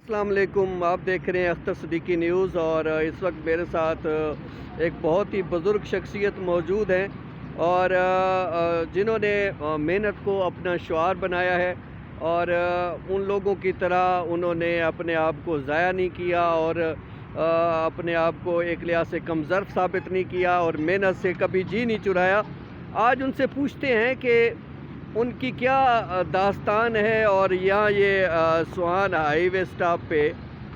السلام علیکم، آپ دیکھ رہے ہیں اختر صدیقی نیوز اور اس وقت میرے ساتھ ایک بہت ہی بزرگ شخصیت موجود ہیں اور جنہوں نے محنت کو اپنا شعار بنایا ہے اور ان لوگوں کی طرح انہوں نے اپنے آپ کو ضائع نہیں کیا اور اپنے آپ کو ایک لحاظ سے کم ظرف ثابت نہیں کیا اور محنت سے کبھی جی نہیں چرایا۔ آج ان سے پوچھتے ہیں کہ ان کی کیا داستان ہے اور یہاں یہ سوہان ہائی وے اسٹاپ پہ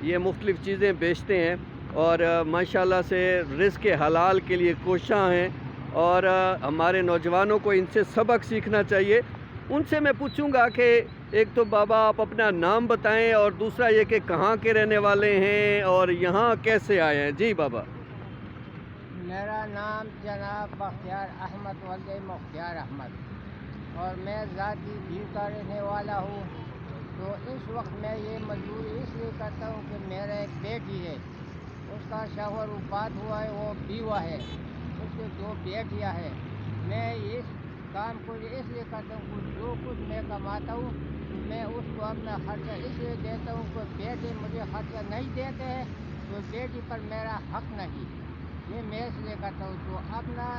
یہ مختلف چیزیں بیچتے ہیں اور ماشاءاللہ سے رزق حلال کے لیے کوشاں ہیں اور ہمارے نوجوانوں کو ان سے سبق سیکھنا چاہیے۔ ان سے میں پوچھوں گا کہ ایک تو بابا آپ اپنا نام بتائیں اور دوسرا یہ کہ کہاں کے رہنے والے ہیں اور یہاں کیسے آئے ہیں؟ جی بابا۔ میرا نام جناب بختیار احمد ولد مختار احمد اور میں ذاتی بھیل کا رہنے والا ہوں۔ تو اس وقت میں یہ مزدوری اس لیے کرتا ہوں کہ میرا ایک بیٹی ہے، اس کا شوہر وفات ہوا ہے، وہ بیوہ ہے، اس کے 2 بیٹیاں ہیں۔ میں اس کام کو اس لیے کرتا ہوں کہ جو کچھ میں کماتا ہوں میں اس کو اپنا خرچہ اس لیے دیتا ہوں کہ بیٹے مجھے خرچہ نہیں دیتے ہیں تو بیٹی پر میرا حق نہیں، یہ میں اس لیے کرتا ہوں۔ تو اپنا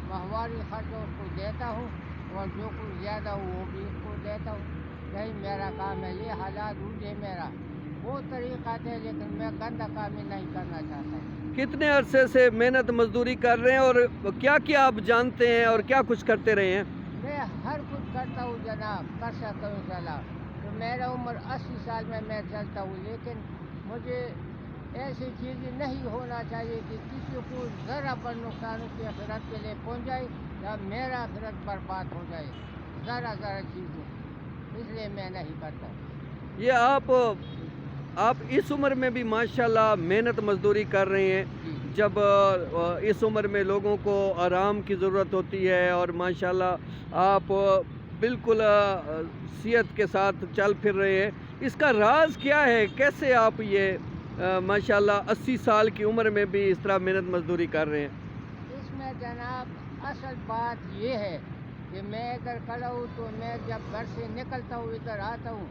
ماہواری خرچہ اس کو دیتا ہوں اور جو کچھ زیادہ ہو وہ بھی اس کو دیتا ہوں۔ یہی میرا کام ہے، یہ حالات روز ہے میرا۔ بہت طریقہ ہے لیکن میں گندہ کام ہی نہیں کرنا چاہتا ہوں۔ کتنے عرصے سے محنت مزدوری کر رہے ہیں اور کیا کیا آپ جانتے ہیں اور کیا کچھ کرتے رہے ہیں؟ میں ہر کچھ کرتا ہوں جناب، کر سکتا ہوں انشاءاللہ۔ تو میرا عمر 80 سال میں چلتا ہوں، لیکن مجھے ایسی چیزیں نہیں ہونا چاہیے کہ کسی کو ذرا پر نقصان اس کی آخرت کے لیے پہنچ جائے یا میرا آخرت برباد ہو جائے، ذرا چیزیں، اس لیے میں نہیں کرتا۔ یہ آپ اس عمر میں بھی ماشاءاللہ محنت مزدوری کر رہے ہیں، جی جب اس عمر میں لوگوں کو آرام کی ضرورت ہوتی ہے اور ماشاءاللہ آپ بالکل صحت کے ساتھ چل پھر رہے ہیں، اس کا راز کیا ہے؟ کیسے آپ یہ ماشاءاللہ 80 سال کی عمر میں بھی اس طرح محنت مزدوری کر رہے ہیں؟ اس میں جناب اصل بات یہ ہے کہ میں ادھر کھڑا ہوں تو میں جب گھر سے نکلتا ہوں ادھر آتا ہوں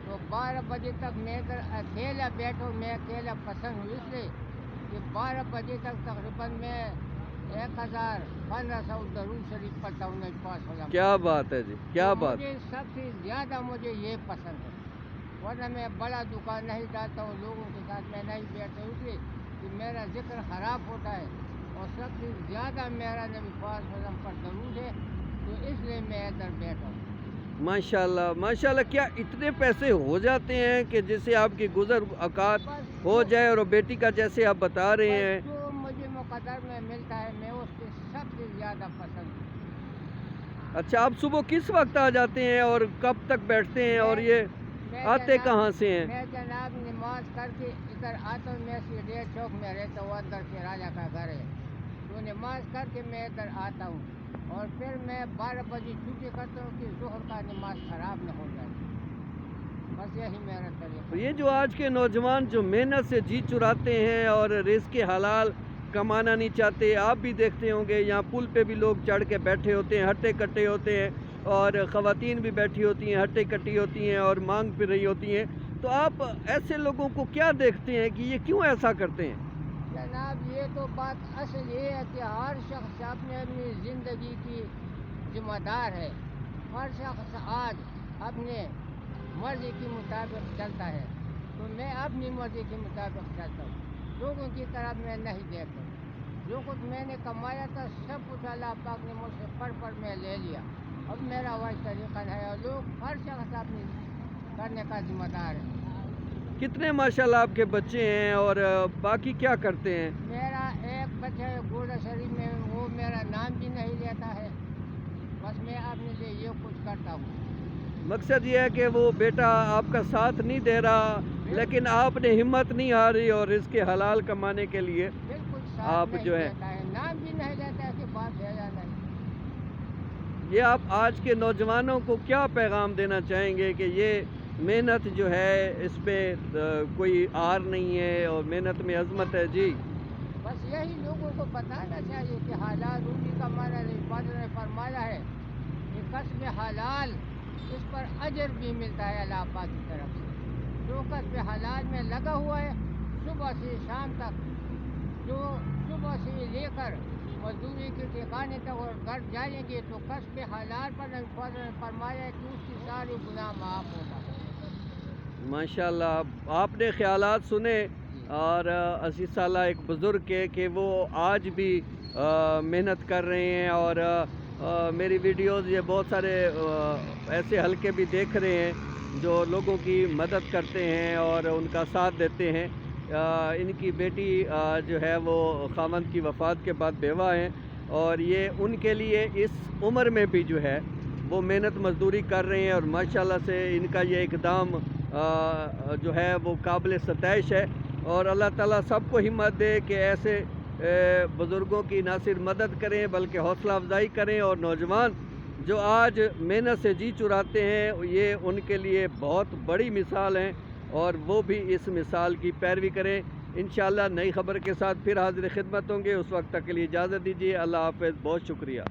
تو 12 بجے تک میں ادھر اکیلا بیٹھا ہوں۔ میں اکیلا پسند ہوں اس لیے کہ 12 بجے تک تقریباً میں 1500 درود شریف پڑھتا ہوں، نبی پاک صلی اللہ علیہ وسلم۔ کیا بات ہے جی، کیا بات! مجھے سب سے زیادہ مجھے یہ پسند ہے، ورنہ میں بڑا دکان نہیں ڈالتا ہوں، لوگوں کے ساتھ میں نہیں بیٹھتا ہوں اس لیے کہ میرا ذکر خراب ہوتا ہے اور سب سے زیادہ میرا نبی پاک صلی اللہ علیہ وسلم پر درود ہے، تو اس لیے میں ادھر بیٹھا ہوں۔ ماشاءاللہ ماشاءاللہ، کیا اتنے پیسے ہو جاتے ہیں کہ جس سے آپ کی گزر اوقات ہو جائے؟ اور بیٹی کا جیسے آپ بتا رہے ہیں، جو مجھے مقدر میں ملتا ہے میں اس کے سب سے زیادہ پسند ہوں۔ اچھا آپ صبح کس وقت آ جاتے ہیں اور کب تک بیٹھتے ہیں اور یہ میں آتے جناب- کہاں سے ہیں؟ میں جناب نماز کر کے ادھر آتا ہوں، میں سیڈیا چوک میں رہتا ہوں، اندر سے راجہ کا گھر ہے، تو نماز کر کے میں ادھر آتا ہوں اور پھر میں 12 بجے چھٹی کرتا ہوں کہ ظہر کا نماز خراب نہ ہو جائے، بس یہی میرا طریقہ ہے۔ یہ جو آج کے نوجوان جو محنت سے جی چراتے ہیں اور رزق حلال کمانا نہیں چاہتے، آپ بھی دیکھتے ہوں گے یہاں پل پہ بھی لوگ چڑھ کے بیٹھے ہوتے ہیں، ہٹے کٹے ہوتے ہیں اور خواتین بھی بیٹھی ہوتی ہیں، ہٹے کٹی ہوتی ہیں اور مانگ پھر رہی ہوتی ہیں، تو آپ ایسے لوگوں کو کیا دیکھتے ہیں کہ یہ کیوں ایسا کرتے ہیں؟ جناب یہ تو بات اصل یہ ہے کہ ہر شخص اپنی زندگی کی ذمہ دار ہے، ہر شخص آج اپنے مرضی کے مطابق چلتا ہے، تو میں اپنی مرضی کے مطابق چلتا ہوں، لوگوں کی طرف میں نہیں دیکھتا ہوں۔ جو کچھ میں نے کمایا تھا سب کچھ اللہ پاک نے مجھ سے پڑھ میں لے لیا، اب میرا وہی طریقہ ہے اور لوگ ہر شخص اپنی کرنے کا ذمہ دار ہے۔ کتنے ماشاءاللہ آپ کے بچے ہیں اور باقی کیا کرتے ہیں؟ میرا ایک بچہ ہے گوڑا شریف میں، وہ میرا نام بھی نہیں لیتا ہے، بس میں اپنے لیے یہ کچھ کرتا ہوں۔ مقصد یہ ہے کہ وہ بیٹا آپ کا ساتھ نہیں دے رہا لیکن آپ نے ہمت نہیں ہاری اور رزق حلال کمانے کے لیے بالکل آپ ساتھ نہیں جو ہے دیتا ہے، نام بھی نہیں لیتا ہے کہ باپ ہے یا نہیں۔ یہ آپ آج کے نوجوانوں کو کیا پیغام دینا چاہیں گے کہ یہ محنت جو ہے اس پہ کوئی آر نہیں ہے اور محنت میں عظمت ہے؟ جی بس یہی لوگوں کو بتانا چاہیے کہ حلال روزی کا مانا بدر نے فرمایا ہے کہ کسب حلال اس پر اجر بھی ملتا ہے اللہ پاک کی طرف سے۔ جو کسب حلال میں لگا ہوا ہے صبح سے شام تک، جو صبح سے لے کر مزدوری کے ٹھکانے تک اور گھر جائیں گے تو کسب حلال پر نبی پاک نے فرمایا ہے کہ اس کی ساری گناہ معاف ہوگا۔ ماشاءاللہ آپ نے خیالات سنے، اور 80 سالہ ایک بزرگ کے کہ وہ آج بھی محنت کر رہے ہیں، اور میری ویڈیوز یہ بہت سارے ایسے حلقے بھی دیکھ رہے ہیں جو لوگوں کی مدد کرتے ہیں اور ان کا ساتھ دیتے ہیں۔ ان کی بیٹی جو ہے وہ خاوند کی وفات کے بعد بیوہ ہیں، اور یہ ان کے لیے اس عمر میں بھی جو ہے وہ محنت مزدوری کر رہے ہیں، اور ماشاءاللہ سے ان کا یہ اقدام جو ہے وہ قابل ستائش ہے، اور اللہ تعالیٰ سب کو ہمت دے کہ ایسے بزرگوں کی نہ صرف مدد کریں بلکہ حوصلہ افزائی کریں، اور نوجوان جو آج محنت سے جی چراتے ہیں یہ ان کے لیے بہت بڑی مثال ہیں، اور وہ بھی اس مثال کی پیروی کریں۔ انشاءاللہ نئی خبر کے ساتھ پھر حاضر خدمت ہوں گے، اس وقت تک کے لیے اجازت دیجیے۔ اللہ حافظ، بہت شکریہ۔